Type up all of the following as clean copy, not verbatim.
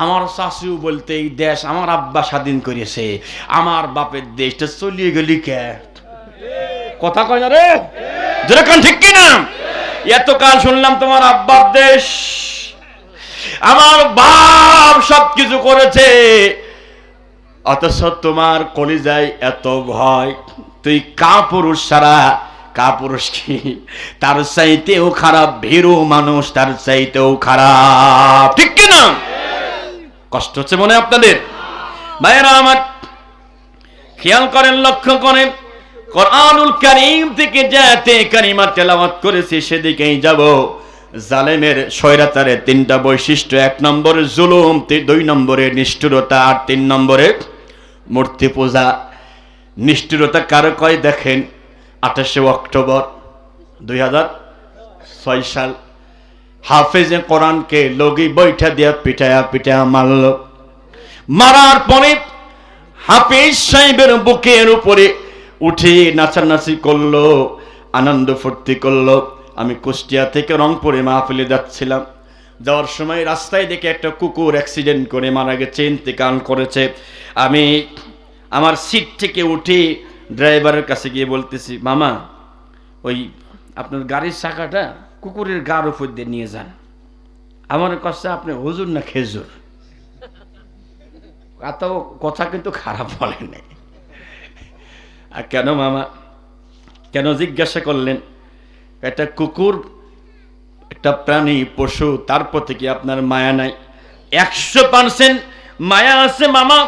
আমার শাশু বলতে এই দেশ আমার আব্বা স্বাধীন করেছে, আমার বাপের দেশটা চলিয়ে গেলি কে? কথা কয় না রে, যেরকম ঠিক কিনা? এতকাল শুনলাম তোমার আব্বার দেশ, আমার বাপ সবকিছু করেছে, অথচ তোমার কলিজায় এত ভয়। তুই কাপুরুষ ছাড়া, কাপুরুষ কি তার চাইতেও খারাপ, ভীরু মানুষ তার চাইতেও খারাপ, ঠিক কিনা? কষ্ট হচ্ছে মনে আপনাদের? ভাইয়েরা আমার খেয়াল করেন, লক্ষ্য করেন, কোরআনুল কারীম থেকে যে আয়াতে কারিমা তেলাওয়াত করেছি সেদিকেই যাব। জালেমের স্বৈরাচারের তিনটা বৈশিষ্ট্য: 1 নম্বরে জুলুম, 2 নম্বরে নিষ্ঠুরতা, আর 3 নম্বরে মূর্তি পূজা। নিষ্ঠুরতা কারো কয় দেখেন, 28 অক্টোবর 2006 সাল হাফেজে কোরআনকে লগি বৈঠা দিয়া পিটায়া পিটায়া মারল। মারার পরে হাফেজ সাহেবের বুকের উপরে উঠে নাচানাচি করলো, আনন্দ ফুর্তি করলো। আমি কুষ্টিয়া থেকে রংপুরে মাহফিলে যাচ্ছিলাম, যাওয়ার সময় রাস্তায় দেখে একটা কুকুর অ্যাক্সিডেন্ট করে মারা গেছে, ইন্তেকাল করেছে। আমি আমার সিট থেকে উঠে ড্রাইভারের কাছে গিয়ে বলতেছি, মামা ওই আপনার গাড়ির চাকাটা কুকুরের গার উপর দিয়ে নিয়ে যান। আমার কাছে আপনি হুজুর না খেজুর? এত কথা কিন্তু খারাপ বলেন নাই। আর কেন মামা, কেন জিজ্ঞাসা করলেন? একটা কুকুর একটা প্রাণী, পশু, তার প্রতি কি আপনার মায়া নাই? 100% মায়া আছে মামা।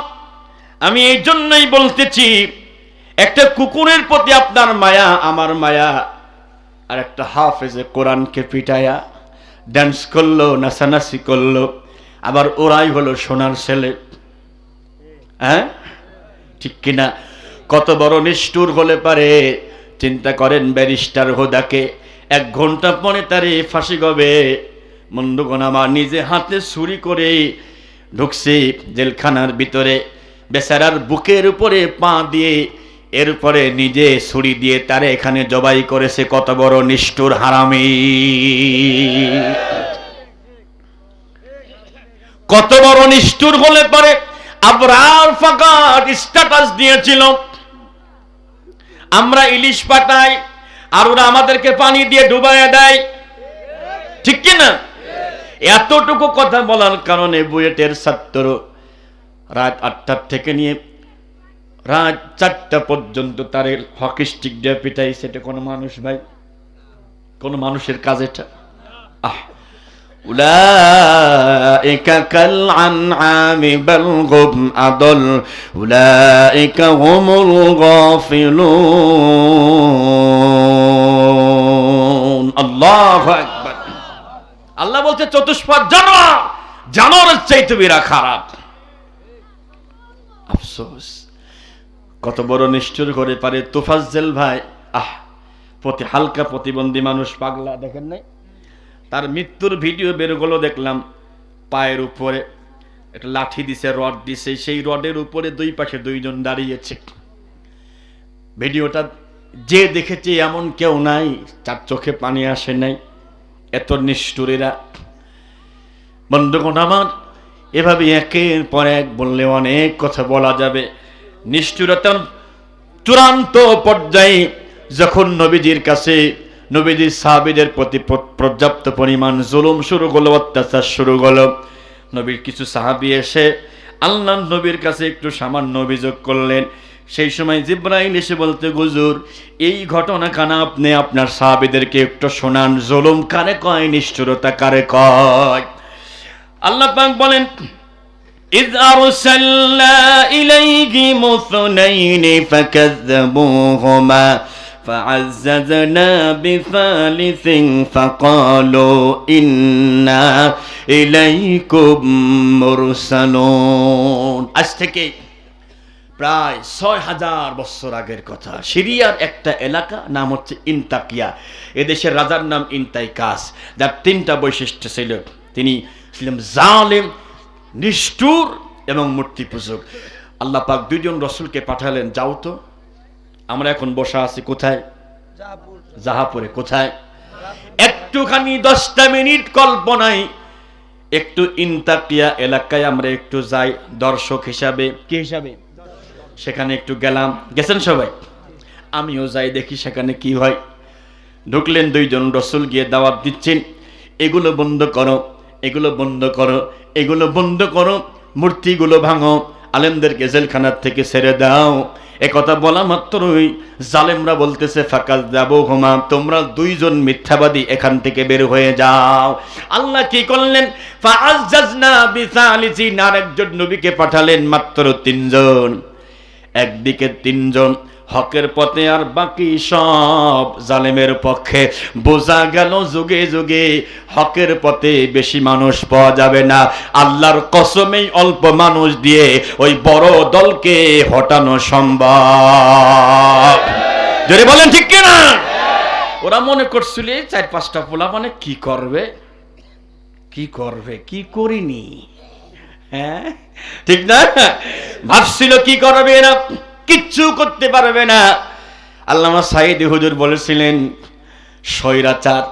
আমি এই জন্যই বলতেছি, একটা কুকুরের প্রতি আপনার মায়া, আমার মায়া। আর একটা হাফেজে কোরআনকে পিটায়া ডান্স করলো, নাচানাচি করলো, আবার ওরাই হলো সোনার ছেলে। হ্যাঁ ঠিক কিনা? কত বড় নিষ্ঠুর হলে পারে চিন্তা করেন। ব্যারিস্টার হোদাকে 1 ঘন্টা পরে তারে ফাঁসি গবে। বন্ধুগণ আমার, নিজে হাতে ছুরি করে ঢুকছে জেলখানার ভিতরে, বেচারার বুকের উপরে পা দিয়ে, এরপরে নিজে ছুরি দিয়ে তারে এখানে জবাই করেছে। কত বড় নিষ্ঠুর হারামি, কত বড় নিষ্ঠুর হলে পারে। আবরার ফাকাত স্ট্যাটাস দিয়েছিল, আমরা ইলিশ পাঠাই আর ওরা আমাদেরকে পানি দিয়ে ডুবাইয়া দেয়, ঠিক কিনা? এতটুকু কথা বলার কারণে বুয়েটের ছাত্র রাত 8টা থেকে নিয়ে রাত 4টা পর্যন্ত তার হকি স্টিক দিয়ে পিটাইছে। এটা কোনো মানুষ ভাই? কোন মানুষের কাজ এটা? উলাইকা কাল আনআমি বাল হুম আদল উলাইকা হুমুল গাফিলুন। আল্লাহু আকবার। আল্লাহ বলছে চতুষ্পদ জানোয়ার, জানোয়ারের চাইতে বেরা খারাপ। আফসোস, কত বড় নিষ্ঠুর করে পারে তোফাজ্জেল ভাই। প্রতি হালকা প্রতিবন্ধী মানুষ, পাগলা, দেখেন নাই? তার মৃত্যুর ভিডিও বের হলো, দেখলাম পায়ের উপরে একটা লাঠি দিছে, রড দিছে, সেই রডের উপরে 2 পাশে 2 জন দাঁড়িয়েছে। ভিডিওটা যে দেখেছে এমন কেউ নাই, 4 চোখে পানি আসে নাই। এত নিষ্ঠুরেরা। বন্ধুগণ আমার, এভাবে একের পর এক বললে অনেক কথা বলা যাবে। নিষ্ঠুরতার চূড়ান্ত পর্যায়ে যখন নবীজির কাছে, নবীজির সাহাবীদের প্রতি পর্যাপ্ত পরিমাণ জুলুম শুরু হলো, অত্যাচার শুরু হলো, নবীর কিছু সাহাবী এসে আল্লাহর নবীর কাছে একটু সামান্য অভিযোগ করলেন। সেই সময় জিবরাইল এসে বলতে, হুজুর এই ঘটনা কানা আপনি আপনার সাহাবীদেরকে একটু শোনান, জুলুম কারে কয়, নিষ্ঠুরতা কারে কয়। আল্লাহ পাক বলেন, إذ أرسلنا إليهم اثنين فكذبوهما فعززنا بثالث فقالوا إنا إليكم مرسلون। আজ থেকে প্রায় 6000 বছর আগের কথা, সিরিয়ার একটা এলাকা নাম হচ্ছে ইনতাকিয়া। এদেশের রাজার নাম ইনতাইকাস, যার 3টা বৈশিষ্ট্য ছিল। তিনি ছিলেন জালেম, নিষ্ঠুর এবং মূর্তি পূজক। আল্লাহ পাক 2 জন রসুলকে পাঠালেন, যাও তো, আমরা এখন বসা আছি কোথায়? জাহাপুরে। কোথায়? একটুখানি 10টা মিনিট কল্পনায় একটু ইন্তাকিয়া এলাকায় আমরা একটু যাই দর্শক হিসাবে, কি হিসাবে, সেখানে একটু গেলাম, গেছেন সবাই, আমিও যাই দেখি সেখানে কি হয়। ঢুকলেন দুইজন রসুল, গিয়ে দাওয়াত দিচ্ছেন, এগুলো বন্ধ করো, এগুলো বন্ধ করো, এগুলো বন্ধ করো, মূর্তিগুলো ভাঙো, আলেমদেরকে জেলখানার থেকে ছেড়ে দাও। একথা বলা মাত্রই জালেমরা বলতেছে ফাকাজ যাবো হুমা, তোমরা দুইজন মিথ্যাবাদী এখান থেকে বের হয়ে যাও। আল্লাহ কি করলেন, ফাআজ্জাজনা বিসালিসিন, আরেকজন নবীকে পাঠালেন, মাত্র তিনজন। একদিকে তিনজন হকের পথে, আর বাকি সব জালেমের পক্ষে। বোঝা গেল যুগে যুগে হকের পথে বেশি মানুষ পাওয়া যাবে না। আল্লাহর কসমেই অল্প মানুষ দিয়ে ওই বড় দলকে হটানো সম্ভব। যদি বলেন ঠিক কিনা? ওরা মনে করছিল 4-5টা পোলা মানে কি করবে, কি করবে, কি করিনি, হ্যাঁ ঠিক না? ভাবছিল কি করবে না, কিচ্ছু করতে পারবে না। আল্লামা সাঈদী হুজুর বলেছিলেন, স্বৈরাচার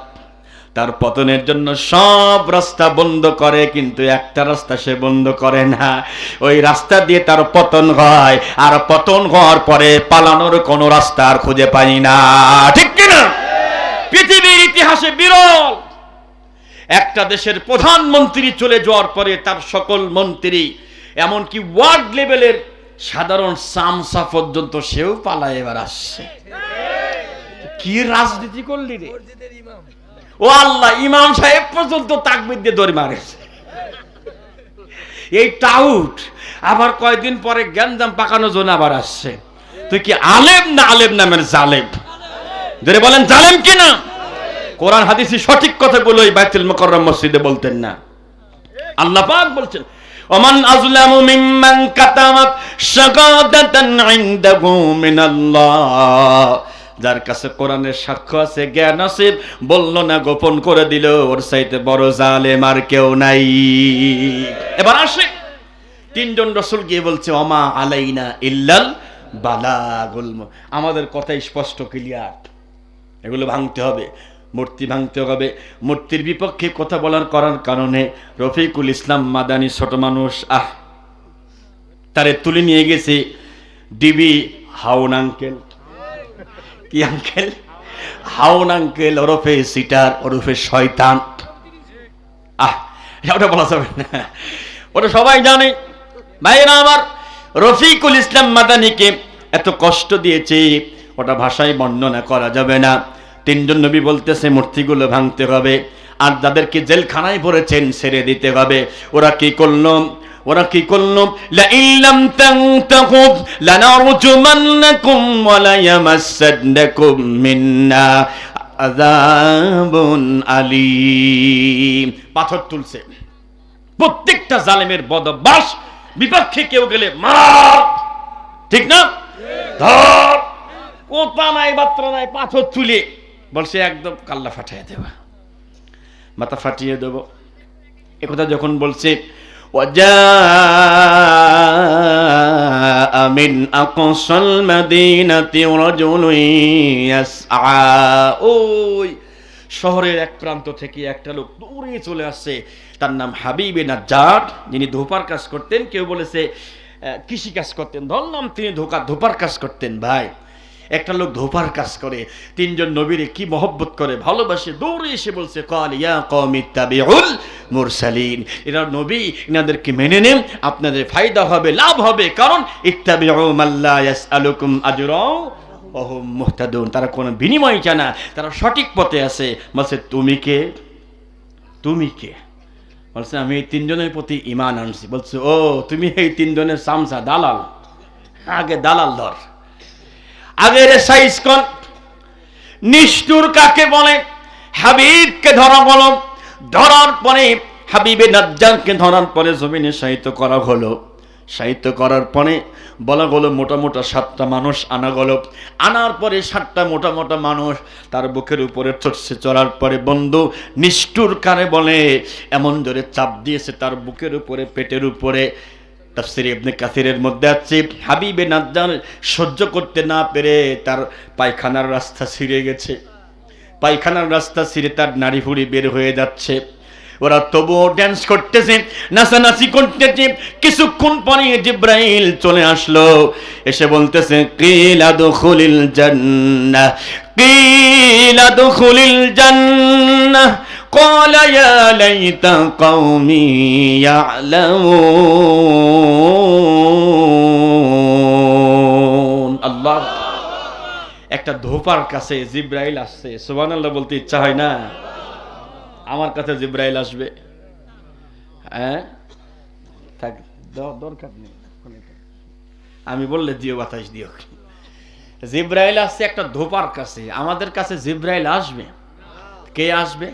তার পতনের জন্য সব রাস্তা বন্ধ করে, কিন্তু একটা রাস্তা সে বন্ধ করে না, ওই রাস্তা দিয়ে তার পতন হয়, আর পতন হওয়ার পরে পালানোর কোনো রাস্তা আর খুঁজে পাই না, ঠিক কিনা? পৃথিবীর ইতিহাসে বিরল, একটা দেশের প্রধানমন্ত্রী চলে যাওয়ার পরে তার সকল মন্ত্রী, এমনকি ওয়ার্ড লেভেলের সাধারণ সামসা পর্যন্ত সেও পালায় এবার আসছে। কি রাজনীতি করলি রে? ও আল্লাহ, ইমাম সাহেব পর্যন্ত তাকবীর দিয়ে দৌড় মারেছে। এই টাউট আবার কয়েকদিন পরে গ্যাঞ্জাম পাকানো জন্য আবার আসছে। তুই কি আলেম না আলেম নামের জালেম? ধরে বলেন জালেম কিনা? কোরআন হাদিসে সঠিক কথাগুলো এই বাইতুল মুকাররম মসজিদে বলতেন না। আল্লাহ পাক বলছেন, ওমান আযলামু মিম্মান কাতামা শাহাদাতান ইনদাহু মিনাল্লাহ, যার কাছে কোরআনের সাক্ষ্য আছে, জ্ঞান আছে, বলল না, গোপন করে দিল, ওর চাইতে বড় জালেম আর কেউ নাই। এবার আসে তিনজন রাসূল গিয়ে বলছে, ওমা আলাইনা ইল্লাল বালাগুল, আমাদের কথাই স্পষ্ট ক্লিয়ার, এগুলো ভাঙতে হবে, মূর্তি ভাঙতে হবে। মূর্তির বিপক্ষে কথা বলার করার কারণে রফিকুল ইসলাম মাদানী ছোট মানুষ, তারে তুলে নিয়ে গেছে ডিবি হাউন আঙ্কেল। কি আঙ্কেল? হাউন আঙ্কেল ওরফে সিটার, ওরফে শয়তান। ওটা বলা যাবে না, ওটা সবাই জানে। ভাইরা আমার, রফিকুল ইসলাম মাদানীকে এত কষ্ট দিয়েছে, ওটা ভাষায় বর্ণনা করা যাবে না। তিনজন নবী বলতেছে মূর্তিগুলো ভাঙতে হবে, আর যাদেরকে জেলখানায় ভরেছেন ছেড়ে দিতে হবে। ওরা কি করলো? ওরা কি করলো? লা ইল্লাম তানতাহু লানারজুমান্নাকুম ওয়া লা ইয়ামাসসান্নাকুম মিন্না আযাবুন আলীম। পাথর তুলছে। প্রত্যেকটা জালেমের বদঅভ্যাস, বিপক্ষে কেউ গেলে মার, ঠিক না? ধর, কোথা নাই বাত্রা নাই, পাথর তুলে বলছে একদম কাল্লা ফাটিয়ে দেবা, মাথা ফাটিয়ে দেব। একথা যখন বলছে, ওয়াজা মিন আকসাল মাদিনাতি রাজুলুন ইয়াসআ, ওই শহরের এক প্রান্ত থেকে একটা লোক দৌড়ে চলে আসছে, তার নাম হাবিবে নাজ্জার, যিনি ধোপার কাজ করতেন। কেউ বলেছে কৃষি কাজ করতেন, ধরলাম তিনি ধোপার কাজ করতেন। ভাই, একটা লোক ধোপার কাজ করে, তিনজন নবীরে কি মহব্বত করে, ভালোবাসে, দৌড়ে এসে বলছে, ক্বাল ইয়া কওমি ইত্তাবিউল মুরসালিন, এরা নবী, এনাদেরকে মেনে নেন, আপনাদের ফায়দা হবে, লাভ হবে, কারণ ইত্তাবিউ মাল্লা ইয়াসআলুকুম আজরা ওয়া হুম মুহতাদুন, তারা কোনো বিনিময় চায় না, তারা সঠিক পথে আছে। বলছে তুমি কে? তুমি কে? বলছে আমি এই তিনজনের প্রতি ঈমান আনছি। বলছে ও, তুমি এই তিনজনের সামসা, দালাল, আগে দালাল ধর, আগে রে সাইজ কর। নিষ্ঠুর কাকে বলে? হাবিবকে ধরা হলো, ধরার পরে হাবিবে নাজ্জারকে ধরার পরে জমিনে শায়িত করা হলো। শায়িত করার পরে বলা হলো মোটা মোটা 7টা মানুষ আনা গেল। আনার পরে 7টা মোটা মোটা মানুষ তার বুকের উপরে চড়ছে। চড়ার পরে বন্ধু নিষ্ঠুর কারে বলে? এমন জোরে চাপ দিয়েছে তার বুকের উপরে, পেটের উপরে। তাফসীর ইবনে কাসিরের মধ্যে আছে, হাবিবে নাজ্জার সহ্য করতে না পেরে তার পায়খানার রাস্তা ছিঁড়ে গেছে। পায়খানার রাস্তা ছিঁড়ে তার নাড়ি ভুড়ি বের হয়ে যাচ্ছে। ওরা তবুও ড্যান্স করতেছে, নাচানাচি করতেছে। কিছুক্ষণ পরে জিব্রাইল চলে আসলো, এসে বলতেছে কিলা দুখুলিল জান্নাহ, কিলা দুখুলিল জান্নাহ, ক্বালা ইয়া লাইতা কওমি ইয়ালামুন। আল্লাহ, একটা ধোপার কাছে জিব্রাইল আসছে, সুবহানাল্লাহ বলতে ইচ্ছা হয় না? আমার কাছে জিব্রাইল আসবে, হ্যাঁ থাক, দরকার নেই, আমি বললে দিও, বাতাস দিও। জিব্রাইল আসছে একটা ধোপার কাছে, আমাদের কাছে জিব্রাইল আসবে। কে আসবে?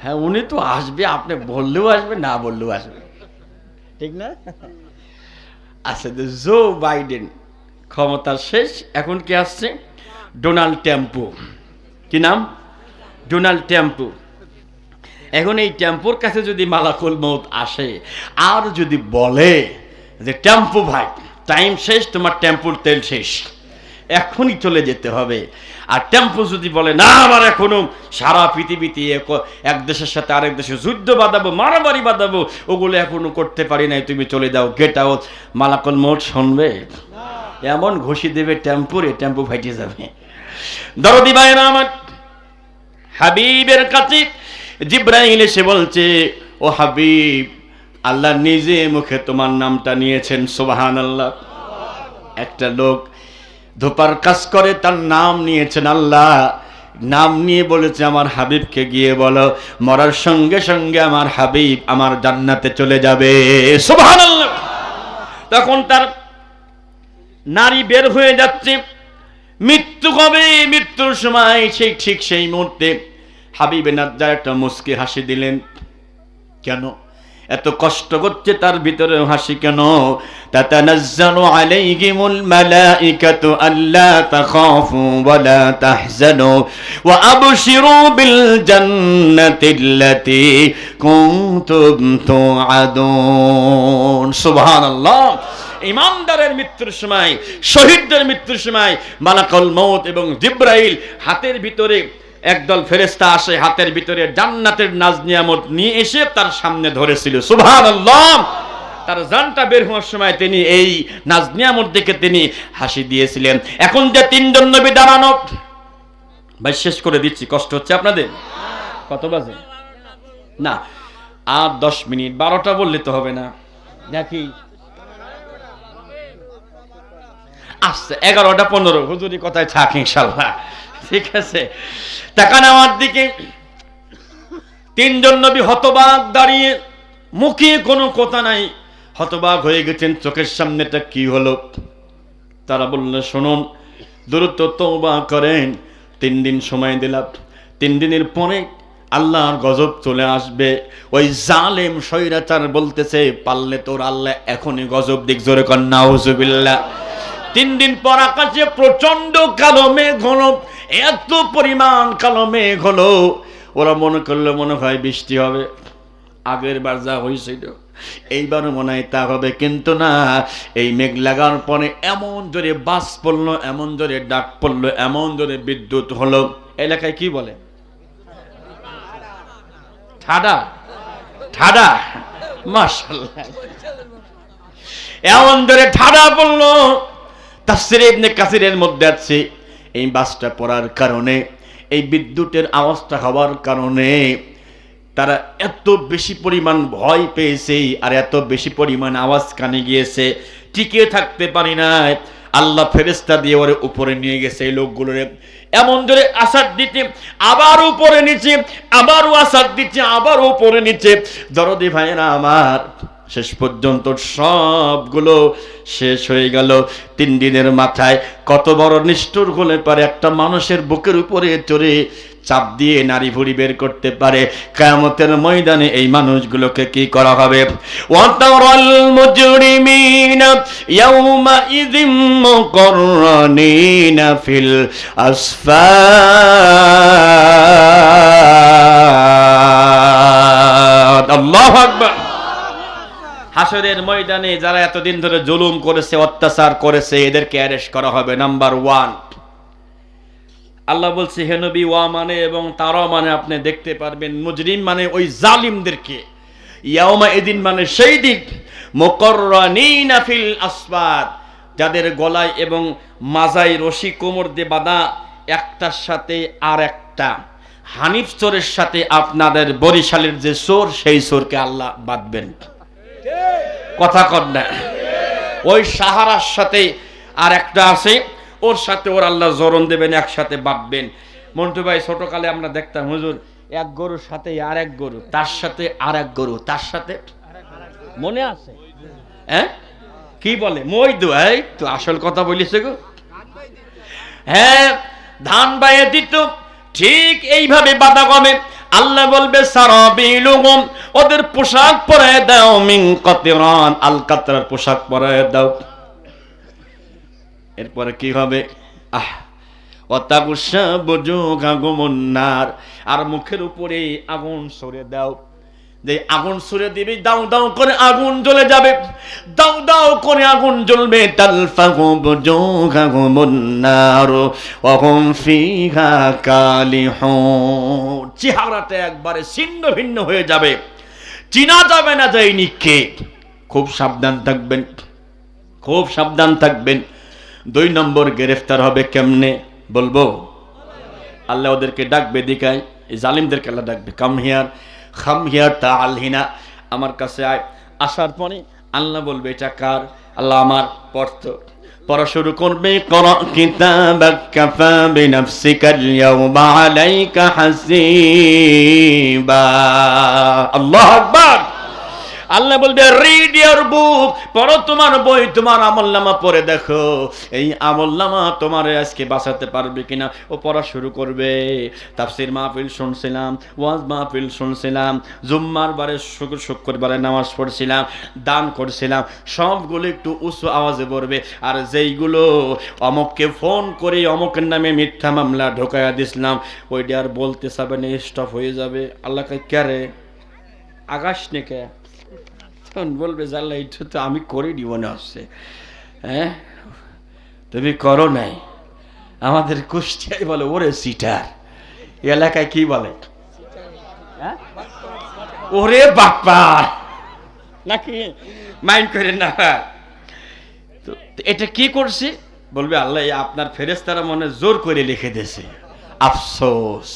হ্যাঁ, উনি তো আসবে, আপনি বললেও আসবে, না বললেও আসবে, ঠিক না? আচ্ছা, জো বাইডেন ক্ষমতা শেষ, এখন কি আসছে? Donald Trump. কি নাম? Donald Trump. এখন এই টেম্পোর কাছে যদি মালাকুল মউত আসে আর যদি বলে যে টেম্পো ভাই টাইম শেষ, তোমার টেম্পোর তেল শেষ, এখনই চলে যেতে হবে, আর টেম্পো যদি বলে না আমার এখনো সারা পৃথিবীতে এক দেশের সাথে আরেক দেশে যুদ্ধ বাঁধাবো, মারামারি বাঁধাবো, ওগুলো এখনো করতে পারি নাই, তুমি চলে যাও, গেট আউট, মালাকুল মউত শুনবে? এমন ঘুষি দেবে টেম্পোরে, টেম্পো ফাইটে যাবে। দরদি ভাইরা আমার, হাবিবের কাছে জিব্রাইল এসে বলছে, ও হাবিব, আল্লাহ নিজে মুখে তোমার নামটা নিয়েছেন, সুবহানাল্লাহ। একটা লোক ধোপার কাজ করে, তার নাম নিয়েছেন আল্লাহ, নাম নিয়ে বলেছে আমার হাবিবকে গিয়ে বলো মরার সঙ্গে সঙ্গে আমার হাবিব আমার জান্নাতে চলে যাবে, সুবহানাল্লাহ। তখন তার নারী বের হয়ে যাচ্ছে, মৃত্যু কবে, মৃত্যুর সময় সেই ঠিক সেই মুহূর্তে হাবিবে নাজ্জার একটা মুস্কি হাসি দিলেন। কেন এত কষ্ট করছে, তার ভিতরে হাসি কেন? তাতানাজ্জালু আলাইহিমুল মালাইকাতু আল্লা তাখাফু ওয়া লা তাহজানু ওয়া আবশিরু বিল জান্নাতিল্লাতী কুনতুম তুআদুন। সুবহানাল্লাহ। ইমানদারের মৃত্যুর সময়, শহীদদের মৃত্যুর সময় মালাকুল মউত এবং জিব্রাইল হাতের ভিতরে একদল ফেরেশতা আসে, হাতের ভিতরে জান্নাতের নাজ নিয়ামত নিয়ে এসে তার সামনে ধরেছিল, সুবহানাল্লাহ। তার জানটা বের হওয়ার সময় তিনি এই নাজ নিয়ামত দেখে তিনি হাসি দিয়েছিলেন। এখন যে তিনজন নবী দাঁড়ানো, ভাই শেষ করে দিচ্ছি, কষ্ট হচ্ছে আপনাদের? কত বাজে? না, আর 10 মিনিট, 12টা বললে তো হবে না নাকি? আচ্ছা, 11টা 15, হুজুরি কথায় থাক ইনশাআল্লাহ, ঠিক আছে? তাকান আমার দিকে, তিনজন নবী হতবাক দাঁড়িয়ে, মুখে কোনো কথা নাই, হতবাক হয়ে গেছেন, চোখের সামনেটা কি হলো? তারা বললেন শুনুন, দ্রুত তওবা করেন, 3 দিন সময় দিলাম, 3 দিনের পরে আল্লাহর গজব চলে আসবে। ওই জালেম স্বৈরাচার বলতেছে পারলে তোর আল্লাহ এখনই গজব দিক, জোরে কর নাউজুবিল্লাহ। 3 দিন পর আকাশে প্রচন্ড কালো মেঘ হলো, এত পরিমাণ কালো মেঘ হলো, ওরা মনে করলো মনে হয় বৃষ্টি হবে, আগের বার যা হয়েছিল এইবারও মনে হয় তা হবে, কিন্তু না, এই মেঘ লাগার পরে এমন জোরে বাস পড়লো, এমন জোরে ডাক পড়লো, এমন জোরে বিদ্যুৎ হলো, এলাকায় কি বলে? ঠাডা, ঠাডা, মাশাআল্লাহ, এমন জোরে ঠাডা পড়লো। তাফসীরে ইবনে কাসিরের মধ্যে আছে এই বাসটা পড়ার কারণে, এই বিদ্যুতের আওয়াজটা হওয়ার কারণে তারা এত বেশি পরিমাণ ভয় পেয়েছে আর এত বেশি পরিমাণ আওয়াজ কানে গিয়েছে, টিকে থাকতে পারি না, আল্লাহ ফেরেশতা দিয়ে ওরে উপরে নিয়ে গেছে এই লোকগুলোরে, এমন জোরে আসাদ দিতে, আবার উপরে নিচে, আবারও আসাদ দিচ্ছে, আবার উপরে নিচে। দরদি ভাইরা আমার, শেষ পর্যন্ত সবগুলো শেষ হয়ে গেল। 3 দিনের মাথায় কত বড় নিষ্ঠুর হলে পারে একটা মানুষের বুকের উপরে চড়ে চাপ দিয়ে নারী ভুড়ি বের করতে পারে? কিয়ামতের ময়দানে এই মানুষগুলোকে কি করা হবে? ওয়াতারাল মুজরিমিনা ইয়াওমাইযিম মুকাররানিনা ফিল আসফাদ। আল্লাহু আকবার। হাসরের ময়দানে যারা এতদিন ধরে জুলুম করেছে, অত্যাচার করেছে, এদেরকে অ্যারেস্ট করা হবে। নাম্বার 1, আল্লাহ বলছে হে নবী, ওয়া মানে এবং তারা মানে আপনি দেখতে পারবেন মুজরিম মানে ওই জালিমদেরকে, ইয়াউমা এদিন মানে সেই দিন, মুকাররানিনা ফিল আসফাদ, যাদের গলায় এবং মাজায় রশি কোমর দিয়ে বাঁধা, একটার সাথে আর একটা, হানিফ চোরের সাথে আপনাদের বরিশালের যে চোর, সেই চোরকে আল্লাহ বাঁধবেন। কথা কর না? ওই সাহারার সাথে আর একটা আছে, ওর সাথে ওর আল্লাহ জরন দেবেন, একসাথে বাঁধবেন। মন্টু ভাই, ছোটকালে আমরা দেখতাম হুজুর এক গরুর সাথে আর এক গরু, তার সাথে আর এক গরু, তার সাথে, মনে আছে? হ্যাঁ, কি বলে মই দোয়াই তো, আসল কথা বলিছে গো। হ্যাঁ, ধান বাইয়ে দিত, ঠিক এইভাবে বাঁধা হবে। আল্লাহ বলবে সারাবিলুহুম, ওদের পোশাক পরায় দাও, মিন কাতরান, আল কাতরার পোশাক পরায় দাও। এরপরে কি হবে? ওয়াতাগুশা বুজুগাগুমুন নার, আর মুখের উপরে আগুন ছড়ে দাও। যে আগুন ছড়ে দিবি, দাও দাও করে আগুন জ্বলে যাবে, দাও দাও করে আগুন জ্বলবে। তালফাহু বুজুগাগুমুন নার ওয়া হুম ফিহা কালিহুন, চেহারাটা একবারে ছিন্ন ভিন্ন হয়ে যাবে, চিনা যাবে না যে ইনি কে। খুব সাবধান থাকবেন, খুব সাবধান থাকবেন। 2 নম্বর গ্রেফতার হবে কেমনে বলবো? আল্লাহ ওদেরকে ডাকবে, দিকায় এই জালিমদেরকে আল্লাহ ডাকবে, কাম হিয়ার, খাম হিয়ার, তাআল হিনা, আমার কাছে আয়। আসার পরে আল্লাহ বলবে এটা কার? আল্লাহ আমার। পড়া শুরু করবে, করা কিতাবাক কাফা বিনাফসিকাল ইয়াওমা আলাইকা হাসিবা। আল্লাহু আকবার। আল্লাহ বলবে রিড ইওর বুক, পড়ো তোমার বই, তোমার আমলনামা পড়ে দেখো, এই আমলনামা তোমার আজকে বাঁচাতে পারবে কিনা। ও পড়া শুরু করবে। তাফসীর মাহফিল শুনছিলাম, ওয়াজ মাহফিল শুনছিলাম, জুম্মার বারে শুক্রবারে নামাজ পড়ছিলাম, দান করছিলাম, সবগুলো একটু উঁচু আওয়াজে পড়বে। আর যেইগুলো অমককে ফোন করে অমকের নামে মিথ্যা মামলা ঢোকায়া দিছিলাম, ওইটা আর বলতে চাবে না, স্টপ হয়ে যাবে। আল্লাহ কে রে আকাশ নেকে বলবে, জানলা এটা তো আমি করিনি মনে হচ্ছে। হ্যাঁ, তুমি করো নাই। আমাদের কুষ্টিয়ায় বলে ওরে সিটার, এলাকায় কি বলে? ওরে বাপ্পার, নাকি মাইন্ড করেন না। তো এটা কি করছে বলবে, আল্লাহ আপনার ফেরেশতারা মনে জোর করে লিখে দিয়েছে, আফসোস।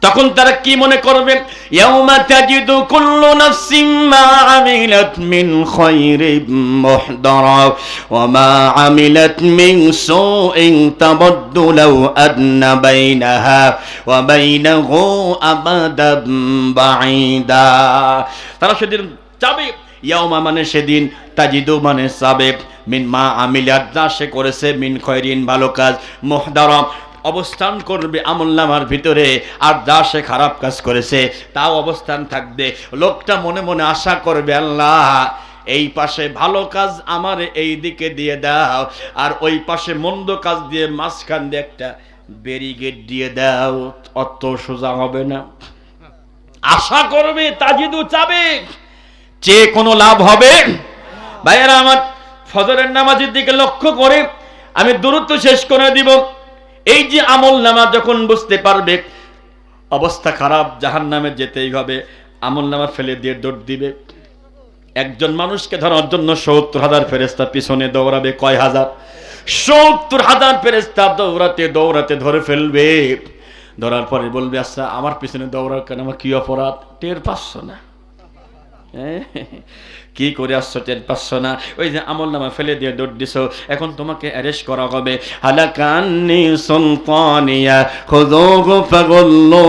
তখন তারা কি মনে করবে? ইয়াউমা তাজিদু কুল্লু নাফসিম মা আমিলাত মিন খায়রিন মুহদারা ওয়া মা আমিলাত মিন সুইন তাবাদ্দু লাউ আদনা বাইনাহা ওয়া বাইনাহু আবাদান বাঈদা। তারা সেদিন যাবে, ইয়াউমা মানে সেদিন, তাজিদু মানে যাবে, মিন মা আমিলাত যা সে করেছে, মিন খায়রিন ভালো কাজ, মুহদারা অবস্থান করবে আমলনামার ভিতরে, আর যা সে খারাপ কাজ করেছে তাও অবস্থান থাকবে। লোকটা মনে মনে আশা করবে, আল্লাহ এই পাশে ভালো কাজ আমার এই দিকে দিয়ে দাও, আর ওই পাশে মন্দ কাজ দিয়ে মাঝখান দিয়ে একটা ব্যারিকেড দিয়ে দাও। অত সোজা হবে না। আশা করবে, তাজিদু চাবে, চেয়ে কোনো লাভ হবে? ভাইয়েরা আমার, ফজরের নামাজের দিকে লক্ষ্য করে আমি দূরত্ব শেষ করে দিব। এই যে আমলনামা যখন বুঝতে পারবে অবস্থা খারাপ, জাহান্নামে যেতেই হবে, আমলনামা ফেলে দিয়ে দৌড় দিবে। একজন মানুষকে ধরার জন্য ৭০,০০০ ফেরেশতা পিছনে দৌড়াবে। কয় হাজার? ৭০,০০০ ফেরেশতা দৌড়াতে দৌড়াতে ধরে ফেলবে। ধরার পরে বলবে, আচ্ছা আমার পিছনে দৌড়াও কেন, আমার কি অপরাধ? টের পাচ্ছ না? কি করে আসছো, টের পাচ্ছ না? ওই যে আমলনামা ফেলে দিয়ে দৌড় দিছো, এখন তোমাকে অ্যারেস্ট করা হবে। হালাকান্নি সুলতানিয়া খুযুহু ফাগুল্লু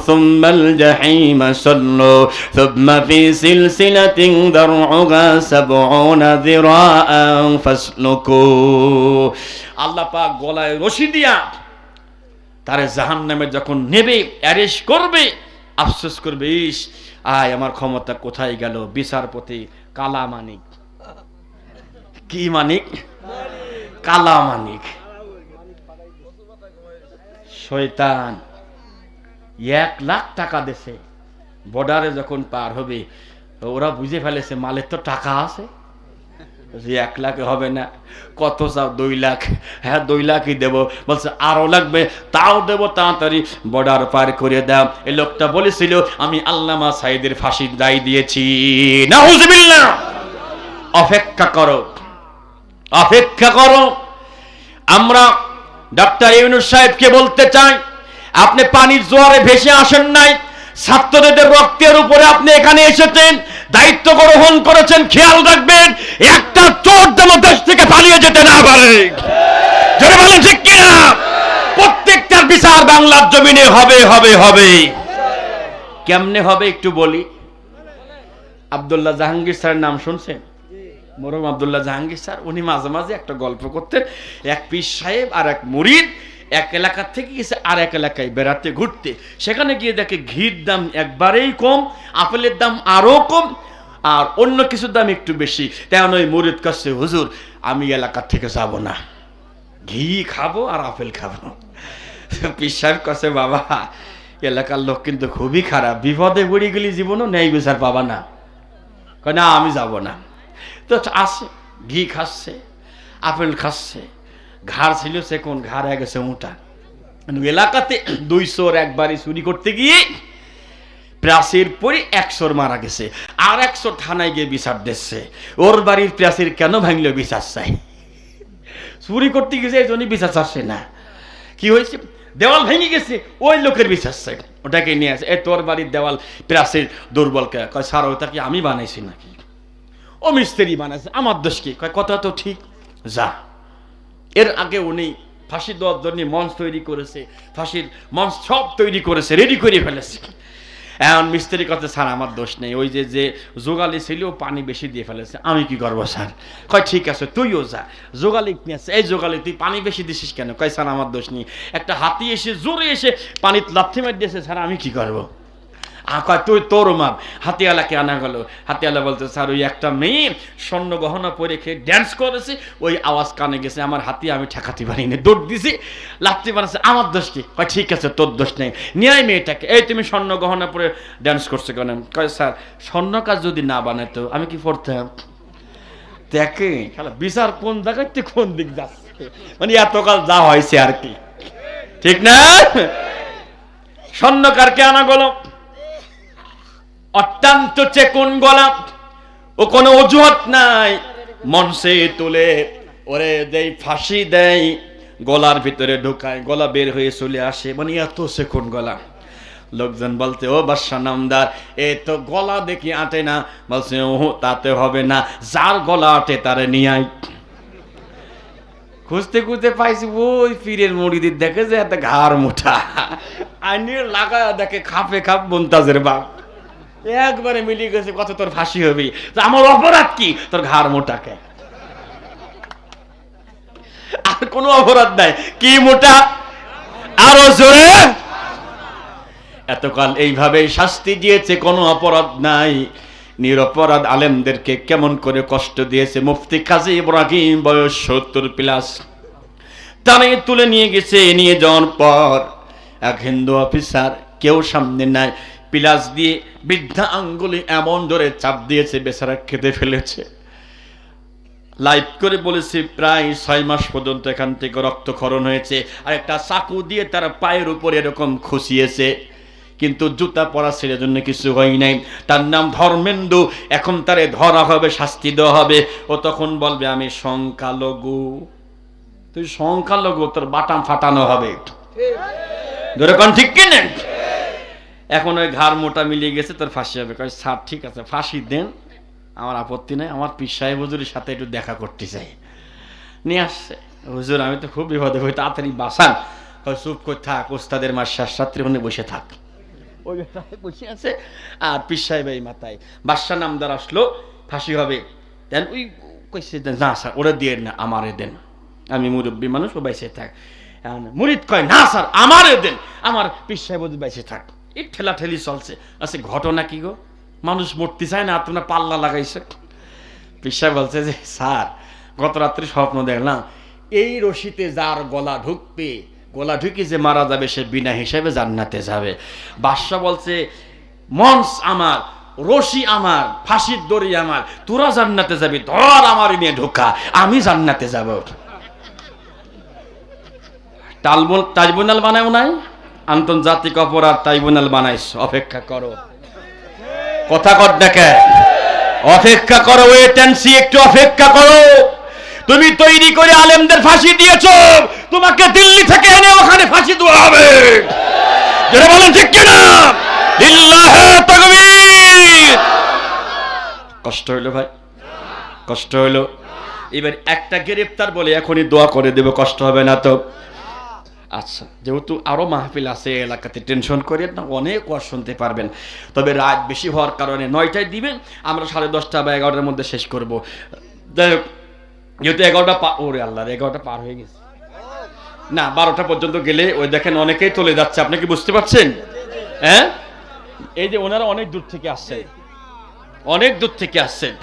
সুম্মাল জাহিমা সাল্লু সুম্মা ফি সিলসিলাতিন দারউহা ৭০ যিরাআন ফাসলুকু। আল্লাহ পাক গলায় রশি দিয়া তারে জাহান্নামে যখন নেবে, অ্যারেস্ট করবে, আফসোস করবে, ইস আয় আমার ক্ষমতা কোথায় গেল। বিচারপতি কালা মানিক, কি মানিক? কালা মানিক। শয়তান 1,00,000 টাকা দেশে বর্ডারে যখন পার হবে, ওরা বুঝে ফেলেছে মালের তো টাকা আছে, 1 লাখ হবে না, কত চাও? 2 লাখ। হ্যাঁ 2 লাখই দেবো। বলছে আরো লাগবে, তাও দেবো, তাড়াতাড়ি বর্ডার পার করে দাও। এই লোকটা বলেছিল আমি আল্লামা সাঈদের ফাঁসির দায় দিয়েছি। নাউজুবিল্লাহ। অপেক্ষা করো, অপেক্ষা করো। আমরা ডক্টর ইউনূস সাহেবকে বলতে চাই, আপনি পানির জোয়ারে ভেসে আসেন নাই, ছাত্রদের রক্তের উপরে আপনি এখানে এসেছেন, দায়িত্ব গ্রহণ করেছেন। খেয়াল রাখবেন একটা চোর যেন দেশ থেকে পালিয়ে যেতে না পারে। জোরে বলেন ঠিক কিনা? প্রত্যেকটার বিচার বাংলার জমিনে হবে হবে হবে। কেমনে হবে একটু বলি। আব্দুল্লাহ জাহাঙ্গীর স্যারের নাম শুনছেন? মরহুম আব্দুল্লাহ জাহাঙ্গীর স্যার, উনি মাঝে মাঝে একটা গল্প করতেন। এক পীর সাহেব আর এক মুরিদ এক এলাকা থেকে গেছে আর এক এলাকায় বেড়াতে ঘুরতে। সেখানে গিয়ে দেখে ঘির দাম একবারেই কম, আপেলের দাম আরো কম, আর অন্য কিছুর দাম একটু বেশি। তেমন ওই মুরিদ কাছে, হুজুর আমি এলাকা থেকে যাব না, ঘি খাবো আর আপেল খাবো। পীর সাহেব কাছে, বাবা এলাকার লোক কিন্তু খুবই খারাপ, বিপদে পড়ে গেলি জীবনও নেই বিচার পাবা না। না আমি যাব না। তো আসে, ঘি খাচ্ছে, আপেল খাচ্ছে, ঘাড় ছিল সে কোন ঘাড় হয়ে গেছে মোটা। এলাকাতে 2 চোর একবারই চুরি করতে গিয়ে প্রাচীর পরে 1 চোর মারা গেছে, আর 1 চোর থানায় গিয়ে বিচার দিচ্ছে, ওর বাড়ির প্রাচীর কেন ভাঙলো বিচার চাই। চুরি করতে গেছে এই জন্য বিচার চাচ্ছে না। কি হয়েছে? দেওয়াল ভেঙে গেছে, ওই লোকের বিচার চাই, ওটাকে নিয়ে আসে। এই তোর বাড়ির দেওয়াল প্রাচীর দুর্বল কে? কয় স্যার ওটা কি আমি বানাইছি নাকি? ও মিস্ত্রি বানাইছে, আমার দোষ কি? কয় কথা তো ঠিক, যা। এর আগে উনি ফাঁসি দেওয়ার জন্য মঞ্চ তৈরি করেছে, ফাঁসির মঞ্চ সব তৈরি করেছে, রেডি করে ফেলেছে। এখন মিস্ত্রি কথা, স্যার আমার দোষ নেই, ওই যে জোগালি ছিল পানি বেশি দিয়ে ফেলেছে, আমি কি করবো স্যার? কয় ঠিক আছে তুইও যা, জোগালি নিয়ে আসছে। এই জোগালি তুই পানি বেশি দিছিস কেন? কয় স্যার আমার দোষ নেই, একটা হাতি এসে জোরে এসে পানিতে লাথি মার দিয়েছে, স্যার আমি কি করবো? তুই তোর মাপ। হাতিয়ালাকে আনা গেল, হাতিয়ালা বলতে স্যার ওই একটা মেয়ে স্বর্ণ গহনা পরে খেয়ে ড্যান্স করেছে, ওই আওয়াজ কানে গেছে, আমার হাতি আমি ঠেকাতে পারিনি, দৌড় দিছি, লাথি বানাচ্ছে, আমার দোষ কি? কয় ঠিক আছে তোর দোষ নেই, নিয়ে মেয়েটাকে। এই তুমি স্বর্ণ গহনা পরে ড্যান্স করছো কেন? কয় স্যার স্বর্ণ কাজ যদি না বানাইতো আমি কি করতাম? দেখে খেলা বিচার কোন জায়গাতে কোন দিক যাচ্ছে, মানে এতকাল যা হয়েছে আর কি, ঠিক না? স্বর্ণকারকে আনা গেল, অত্যন্ত চেকুন গলা, ও কোনো অজুহাত নাই, মঞ্চে তুলে ওরে দেই ফাঁসি দেয়, গলার ভিতরে ঢোকায়, গলা বের হয়ে চলে আসে, মানে এত চেকুন গলা। লোকজন বলতে, ও বাদশা নামদার এ তো গলা দেখি আটে না। বলছে ও তাতে হবে না, যার গলা আটে তারে নিয়ে আয়। খুঁজতে খুঁজতে পাইছি ওই পীরের মুরিদের, দেখে যে এত ঘাড় মোটা, আইনে লাগা দেখে খাপে খাপ মুনতাজের বাপ, একবারে মিলিয়ে গেছে, কত তোর ফাঁসি হবে। আমার অপরাধ কি? তোর ঘাড় মোটাকে, আর কোনো অপরাধ নাই। কি মোটা? আরো জোরে। এতকাল এইভাবে শাস্তি দিয়েছে, কোনো অপরাধ নাই, নিরপরাধ আলেমদেরকে কেমন করে কষ্ট দিয়েছে। মুফতি কাজী ইব্রাহিম বয়স 70+, তারে তুলে নিয়ে গেছে। নিয়ে যাওয়ার পর এক হিন্দু অফিসার, কেউ সামনে নাই, পিলাস দিয়ে বৃদ্ধা আঙ্গুলে এমন জোরে চাপ দিয়েছে, বেচারা কেঁদে ফেলেছে। লাইভ করে বলেছে প্রায় 6 মাস পর্যন্ত এখান থেকে রক্তক্ষরণ হয়েছে, আর একটা চাকু দিয়ে তার পায়ের উপর এরকম খুশিয়েছে, কিন্তু জুতা পরা ছেলের জন্য কিছু হয় নাই। তার নাম ধর্মেন্দু, এখন তারে ধরা হবে, শাস্তি দেওয়া হবে। ও তখন বলবে আমি সংখ্যালঘু। তুই সংখ্যালঘু, তোর বাটাম ফাটানো হবে, যেরকম ঠিক কিনে। এখন ওই ঘাড় মোটা মিলিয়ে গেছে, তোর ফাঁসি হবে। কয় স্যার ঠিক আছে ফাঁসি দেন, আমার আপত্তি নাই, আমার পীর সাহেব হুজুরের সাথে একটু দেখা করতে চাই। নিয়ে আসছে, হুজুর আমি তো খুব বিপদে, হয়ে তাড়াতাড়ি বাসান। চুপ করে থাক, ওস্তাদের মাস শাস্ত্রী ওখানে বসে থাক। ওই বসে আছে, আর পীর সাহেব এই মাথায়। বাদশা নামদার আসলো, ফাঁসি হবে। দেন ওই কইছে না স্যার ওরা দিয়ে না, আমারে দেন, আমি মুরব্বী মানুষ, ও বাইসে থাক। মুরিদ কয় না স্যার আমারে দেন, আমার পীর সাহেব বাইসে থাক। এই ঠেলা ঠেলি চলছে। আচ্ছা ঘটনা কি গো? মানুষ মরতে চায় না, তোমরা পাল্লা লাগাইছে। পীর সাহেব বলছে যে স্যার গত রাত্রে স্বপ্ন দেখলাম, এই রশিতে যার গলা ঢুকবে, গলা ঢুকে যে মারা যাবে সে বিনা হিসাবে জান্নাতে যাবে। বাদশা বলছে মঞ্চ আমার, রশি আমার, ফাঁসির দড়ি আমার, তোরা জান্নাতে যাবি, ধর আমার নিয়ে ঢোকা, আমি জান্নাতে যাব। ট্রাইব্যুনাল বানাও নাই, আন্তর্জাতিক অপরাধ ট্রাইব্যুনাল বানাইছ, অপেক্ষা করো। কথা কর দেখে, অপেক্ষা করো, ওয়েট এন্ড সি, একটু অপেক্ষা করো। তুমি তৈরি করে আলেমদের ফাঁসি দিয়েছো, তোমাকে দিল্লি থেকে এনে ওখানে ফাঁসি দেওয়া হবে। যারা বলেন ঠিক কিনা? লিল্লাহি তাকবীর। কষ্ট হইলো ভাই, কষ্ট হইলো। এবার একটা গ্রেফতার বলে এখনই দোয়া করে দেব, কষ্ট হবে না তো? আচ্ছা, যেহেতু আরো মাহফিল আছে এলাকাতে, টেনশন করেন না, অনেক ওয়াজ শুনতে পারবেন। তবে রাত বেশি হওয়ার কারণে 9টায় দিবেন, আমরা 10:30 বা 11টার মধ্যে শেষ করব। যাই হোক, যেহেতু 11টা ওরে আল্লাহ, 11টা পার হয়ে গেছে না, 12টা পর্যন্ত গেলে ওই দেখেন অনেকেই চলে যাচ্ছে। আপনি কি বুঝতে পারছেন? হ্যাঁ, এই যে ওনারা অনেক দূর থেকে আসছেন, অনেক দূর থেকে আসছেন।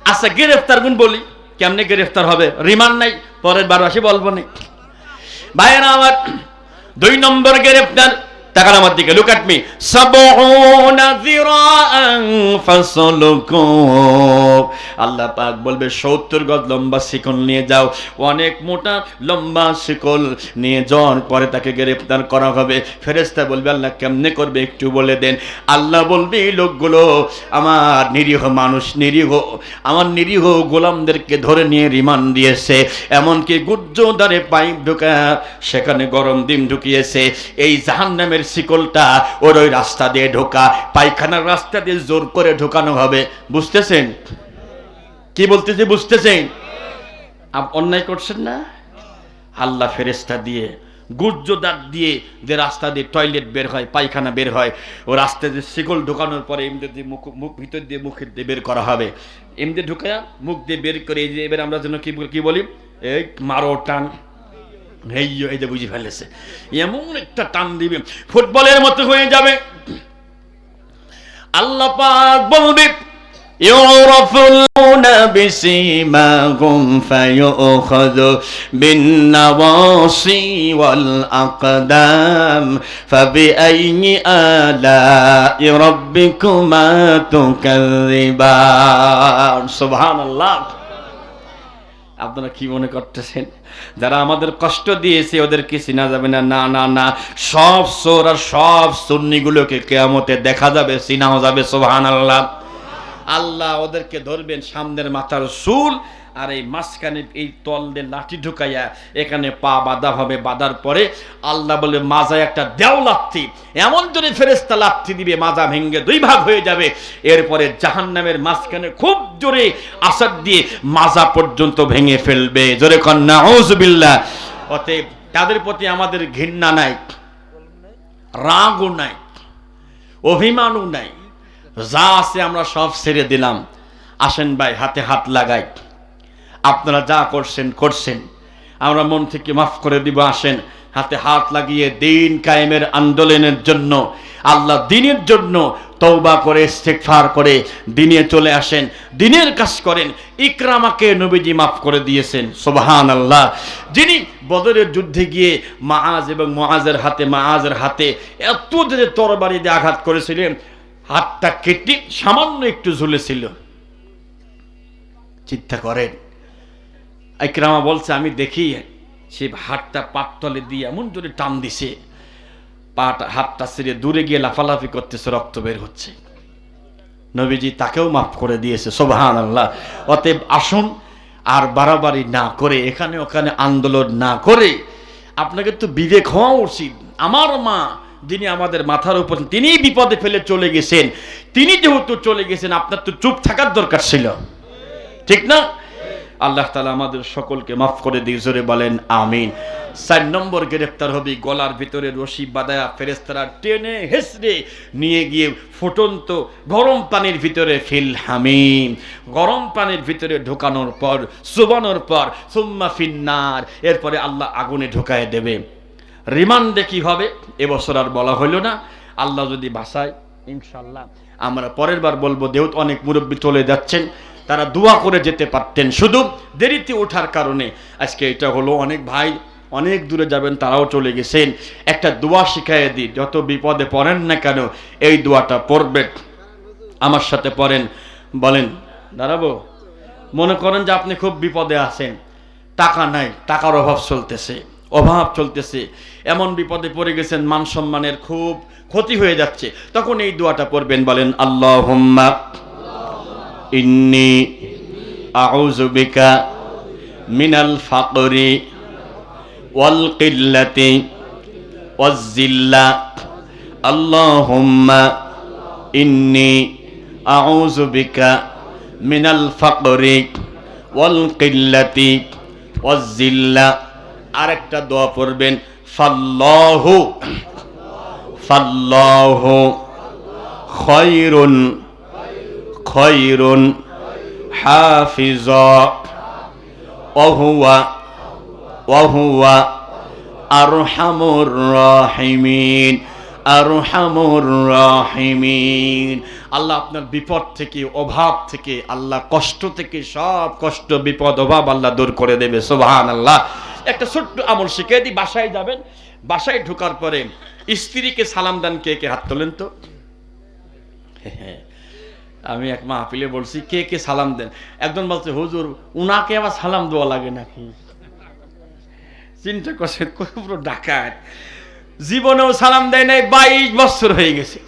আচ্ছা, গ্রেফতার গুণ বলি, কেমনে গ্রেফতার হবে? রিমান্ড নাই, পরের বার আসি বলবো না। ভাইয়েরা আমার, 2 নম্বর গ্রেফতার। তাকান আমার দিকে, লুক এট মি। সাবউনা যিরাআন ফাসলুকু। আল্লাহ পাক বলবে 70 গজ লম্বা শিকল নিয়ে যাও। অনেক মোটা লম্বা শিকল নিয়ে যাওয়ার পরে তাকে গ্রেফতার করা হবে। ফেরেশতা বলবে আল্লাহ কেমনে করবে একটু বলে দেন। আল্লাহ বলবে এই লোকগুলো আমার নিরীহ মানুষ, আমার নিরীহ গোলামদেরকে ধরে নিয়ে রিমান্ড দিয়েছে, এমনকি গুজ্জোদারে পাইপ ঢুকা সেখানে গরম ডিম ঢুকিয়েছে। এই জাহান্নামের শিকলটা ওর ওই রাস্তা দিয়ে ঢোকা, পায়খানার রাস্তা দিয়ে জোর করে ঢোকানো হবে। বুঝতেছেন কি বলতেছি? বুঝতেছেন? অন্যায় করছেন না? আল্লাহ ফেরেশতা দিয়ে গুজ্জোদার দিয়ে যে রাস্তা দিয়ে টয়লেট বের হয়, পায়খানা বের হয়, ও রাস্তা দিয়ে শিকল ঢোকানোর পরে এমনি দিয়ে মুখ ভিতর দিয়ে মুখের দিয়ে বের করা হবে। এমনি ঢুকায়া মুখ দিয়ে বের করে এই যে এবার আমরা যেন কি বলি, এই মারো টান, এই যে বুঝে ফেলেছে, এমন একটা টান দিবে ফুটবলের মতো হয়ে যাবে। আল্লাহ পাক বলবে ইউরাফুনা বিসিমাহুম ফায়ুখাযু বিন্নাওয়াসি ওয়াল আকদাম ফাবিআইয়ি আলা'i রাব্বিকুমা তুকাযযিবান। সুবহানাল্লাহ। আপনারা কি মনে করতেছেন যারা আমাদের কষ্ট দিয়েছে ওদেরকে চিনা যাবে না? না না না, সব চোর আর সব সুন্নিগুলোকে কিয়ামতে দেখা যাবে, চিনাও যাবে। সুবহানাল্লাহ। আল্লাহ ওদেরকে ধরবেন, সামনের মাথার চুল আর এই মাঝখানে এই তল দিয়ে লাঠি ঢুকাইয়া এখানে পা বাঁধা হবে। বাঁধার পরে আল্লাহ বলে মাজায় একটা দেও লাথি, এমন জোরে ফেরেশতা লাথি দিবে মাজা ভেঙে 2 ভাগ হয়ে যাবে। এরপরে জাহান্নামের মাঝখানে খুব জোরে আসাদ দিয়ে মাজা পর্যন্ত ভেঙে ফেলবে। জোরে কন নাউযুবিল্লাহ। অতএব তাদের প্রতি আমাদের ঘৃণা নাই, রাগও নাই, অভিমানও নাই, যা আছে আমরা সব ছেড়ে দিলাম। আসেন ভাই, হাতে হাত লাগাই। আপনারা যা করছেন আমরা মন থেকে মাফ করে দিব। আসেন হাতে হাত লাগিয়ে দিন কায়েমের আন্দোলনের জন্য, আল্লাহ দিনের জন্য তওবা করে ইস্তেগফার করে দিনে চলে আসেন, দিনের কাজ করেন। ইকরামাকে নবীজি মাফ করে দিয়েছেন। সুবহানাল্লাহ। যিনি বদরের যুদ্ধে গিয়ে মাআজ এবং মুআজের হাতে এত জোরে তরবারি দিয়ে আঘাত করেছিলেন, হাতটা কেটে সামান্য একটু ঝুলেছিল। চিন্তা করেন। ইকরামা বলছে আমি দেখি সে হাতটা পাততলে দিয়ে এমন জোরে টান দিছে, হাতটা ছেড়ে দূরে গিয়ে লাফালাফি করতেছে, রক্ত বের হচ্ছে। নবীজি তাকেও মাফ করে দিয়েছে। সুবহানাল্লাহ। অতএব আসুন আর বাড়াবাড়ি না করে, এখানে ওখানে আন্দোলন না করে আপনাকে তো বিবেক হওয়া উচিত। আমার মা যিনি আমাদের মাথার উপর, তিনি বিপদে ফেলে চলে গেছেন, তিনি যেহেতু চলে গেছেন আপনার তো চুপ থাকার দরকার ছিল, ঠিক না? আল্লাহ তাআলা আমাদের সকলকে মাফ করে দিয়ে জোরে বলেন আমিন। 4 নম্বর গ্রেফতার হবে, গলার ভিতরে রশি বাঁধায়া ফেরেশতারা টেনে হেসড়ে নিয়ে গিয়ে ফুটন্ত গরম পানির ভিতরে ফিল হামিম, গরম পানির ভিতরে ঢোকানোর পর, চুবানোর পর সুম্মা ফিন্নার, এরপরে আল্লাহ আগুনে ঢোকায় দেবে। রিমান্ডে কি হবে এবছর আর বলা হইল না, আল্লাহ যদি বাঁচায় ইনশাআল্লাহ আমরা পরের বার বলবো। যেহেতু অনেক মুরব্বী চলে যাচ্ছেন, তারা দোয়া করে যেতে পারতেন, শুধু দেরিতে ওঠার কারণে আজকে এটা হলো। অনেক ভাই অনেক দূরে যাবেন, তারাও চলে গেছেন। একটা দোয়া শিখাইয়ে দিই, যত বিপদে পড়েন না কেন এই দোয়াটা পড়বেন। আমার সাথে পড়েন, বলেন। দাঁড়াবো? মনে করেন যে আপনি খুব বিপদে আছেন, টাকা নাই, টাকার অভাব চলতেছে, এমন বিপদে পড়ে গেছেন, মান সম্মানের খুব ক্ষতি হয়ে যাচ্ছে, তখন এই দোয়াটা পড়বেন, বলেন আল্লাহুম্মা ইন্নী আউযু বিকা মিনাল ফাকরি ওয়াল কিল্লাতি ওয়াজ জিল্লা। আল্লাহুম্মা ইন্নী আউযু বিকা মিনাল ফাকরি ওয়াল কিল্লাতি ওয়াজ জিল্লা। আরেকটা দোয়া পড়বেন, ফাল্লাহু খায়রুন হাফিজা ওয়া হুয়া আরহামুর রাহিমিন। আল্লাহ আপনার বিপদ থেকে, অভাব থেকে, আল্লাহ কষ্ট থেকে, সব কষ্ট, বিপদ, অভাব আল্লাহ দূর করে দেবে। সুবহানাল্লাহ। একটা ছোট্ট আমল শিখিয়ে দিই। বাসায় যাবেন, বাসায় ঢোকার পরে স্ত্রীকে সালাম দেন। কে কে হাত তোলেন তো? আমি এক মাহফিলে বলছি, কে কে সালাম দেন? একজন বলছে, হুজুর উনাকে আবার সালাম দেওয়া লাগে নাকি? চিন্তা করছে, পুরো ডাকাত, জীবনেও সালাম দেয় নাই, 22 বছর হয়ে গেছে।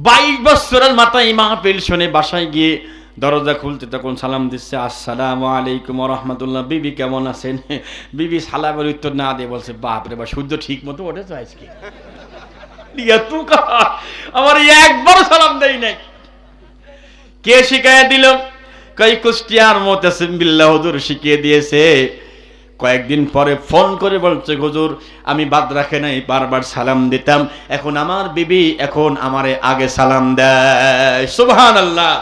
22 বছরের মাথায় মাহফিল শুনে বাসায় গিয়ে দরজা খুলতে তখন সালাম দিচ্ছে, আসসালামু আলাইকুম ওয়া রাহমাতুল্লাহ, বিবি কেমন আছেন? বিবি সালামের উত্তর না দিয়ে বলছে, বাপ রে বাপ, সূর্য ঠিক মতো ওঠেছে আজকে। আমার একবার সালাম দেই নাই। কে শিখাইয়া দিল? কই কুষ্টিয়ার মুতাসিম বিল্লাহ হুজুর শিখিয়ে দিয়েছে। কয়েকদিন পরে ফোন করে বলছে, হুজুর আমি বাদ রাখে নাই, বারবার সালাম দিতাম, এখন আমার বিবি এখন আমারে আগে সালাম দেয়। সুবহানাল্লাহ।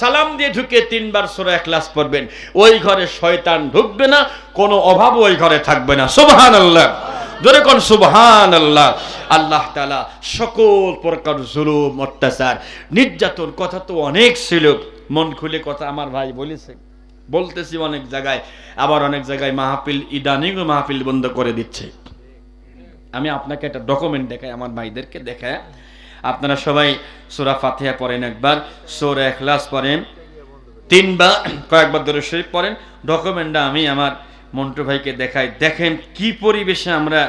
সালাম দিয়ে ঢুকে 3 বার সূরা ইখলাস পড়বেন, ওই ঘরে শয়তান ঢুকবে না, কোনো অভাব ওই ঘরে থাকবে না। সুবহানাল্লাহ। জোরে কোন সুবহানাল্লাহ। আল্লাহ তাআলা সকল প্রকার জুলুম, অত্যাচার, নির্যাতন কথা তো অনেক ছিল, মন খুলে কথা আমার ভাই বলেছে, বলতেছি অনেক জায়গায়, আবার অনেক জায়গায় মাহফিল ইদানিং মাহফিল বন্ধ করে দিচ্ছে। আমি আপনাকে একটা ডকুমেন্ট দেখাই, আমার ভাইদেরকে দেখায়, আপনারা সবাই সূরা ফাতিহা পড়েন, একবার সূরা ইখলাস পড়েন, 3 বার, কয়েকবার দরুদ শরীফ পড়েন। ডকুমেন্টটা আমি আমার মন্টু ভাইকে দেখাই। দেখেন কি পরিবেশে আমরা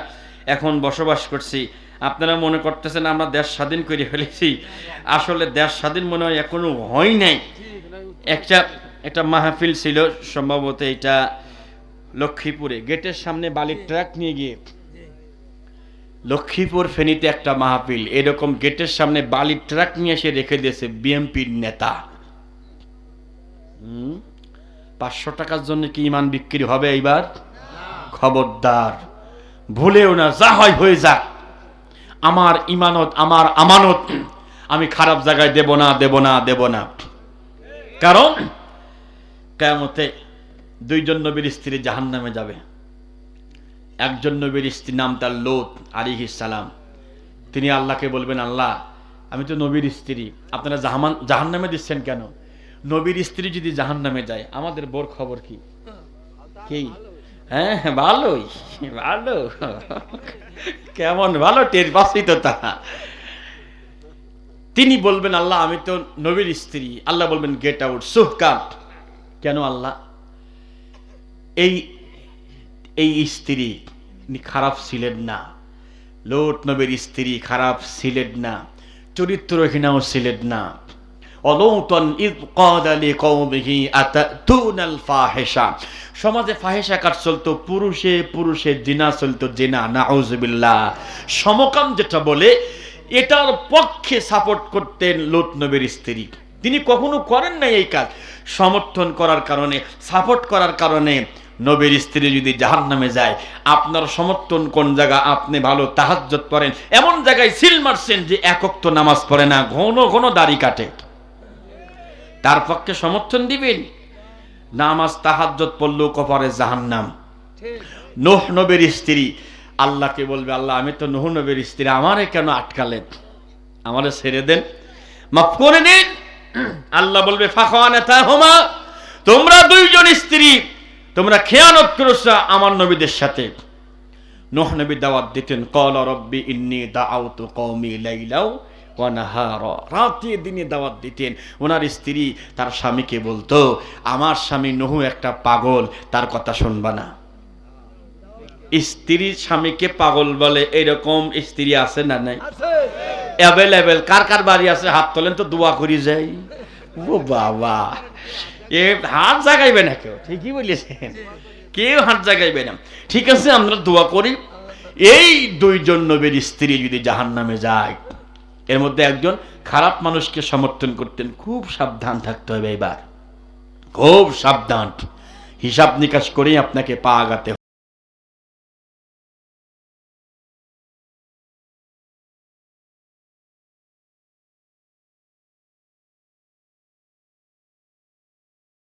এখন বসবাস করছি। আপনারা মনে করতেছেন আমরা দেশ স্বাধীন করে ফেলেছি, আসলে দেশ স্বাধীন মনে হয় এখনো হয় নাই। একটা মাহফিল ছিল, সম্ভবত এটা লক্ষ্মীপুরে, গেটের সামনে বালির ট্রাক নিয়ে গিয়ে, লক্ষ্মীপুর ফেনীতে একটা মাহফিল, এরকম গেটের সামনে বালির ট্রাক নিয়ে এসে রেখে দিয়েছে বিএমপির নেতা। 500 টাকার জন্য কি ইমান বিক্রি হবে এইবার? খবরদার, ভুলেও না, যা হয় হয়ে যাক, আমার ইমানত, আমার আমানত আমি খারাপ জায়গায় দেব না। কারণ কিয়ামতে 2 জন নবীর স্ত্রী জাহান্নামে যাবে। একজন নবীর স্ত্রী, নাম তার লূত আলাইহিস সালাম। তিনি আল্লাহকে বলবেন, আল্লাহ আমি তো নবীর স্ত্রী, আপনারা জাহান্নামে দিচ্ছেন কেন? নবীর স্ত্রী যদি জাহান্নামে যায়, আমাদের বোর খবর কি? হ্যাঁ ভালোই, ভালো, কেমন ভালো টের পাচ্ছি তো তা। তিনি বলবেন, আল্লাহ আমি তো নবীর স্ত্রী। আল্লাহ বলবেন, গেট আউট, সুহকাম। কেন আল্লাহ? এই স্ত্রী খারাপ ছিলেন না, লূত নবীর স্ত্রী খারাপ ছিলেন না, চরিত্রহীনাও ছিলেন না। অলৌতন ইয ক্বালা লিকওমিহি আতাতুনাল ফাহিশা, সমাজে ফাহিশা কাজ চলতো, পুরুষে জিনা চলতো, জিনা, নাউযুবিল্লাহ। সমকাম যেটা বলে, এটার পক্ষে সাপোর্ট করতেন লূত নবীর স্ত্রী। তিনি কখনো করেন নাই এই কাজ, সমর্থন করার কারণে, সাপোর্ট করার কারণে নবীর স্ত্রী যদি জাহান্নামে যায়, আপনার সমর্থন কোন জায়গা? আপনি ভালো তাহাজ্জুদ পড়েন, এমন জায়গায় সিল মারছেন যে 1 ওয়াক্ত নামাজ পড়ে না, ঘন ঘন দাড়ি কাটে, তার পক্ষে সমর্থন দিবেন? নামাজ তাহাজ্জুদ পড়লেও কপারে জাহান্নাম। নূহ নবীর স্ত্রী আল্লাহকে বলবে, আল্লাহ আমি তো নূহ নবীর স্ত্রী, আমারে কেন আটকালেন? আমারে ছেড়ে দেন, মাফ করে দিন। আল্লাহ বলবে, ফাখানাতাহুমা, তোমরা 2 জন স্ত্রী তোমরা খেয়ানত করেছো আমার নবীদের সাথে। নূহ নবী দাওয়াত দিতেন, ক্বালা রাব্বি ইন্নী দাআউতু কওমি লাইলাও ওয়া নাহারা, রাতে দিনে দাওয়াত দিতেন। ওনার স্ত্রী তার স্বামীকে বলতো, আমার স্বামী নহু একটা পাগল, তার কথা শুনবা না। স্ত্রী স্বামীকে পাগল বলে, এরকম স্ত্রী আছে না নাই? অ্যাভেলেবেল। কার কার বাড়ি আছে হাত তোলেন তো, দোয়া করি যাই। ও বাবা, এ হাত জাগাইবে না কেউ, ঠিকই বলেছেন, কেউ হাত জাগাইবে না। ঠিক আছে, আমরা দোয়া করি এই দুইজন নবীর স্ত্রী যদি জাহান্নামে যায়। এর মধ্যে একজন খারাপ মানুষকে সমর্থন করতেন। খুব সাবধান থাকতে হবে, এবার খুব সাবধান, হিসাব নিকাশ করেই আপনাকে পা আগাতে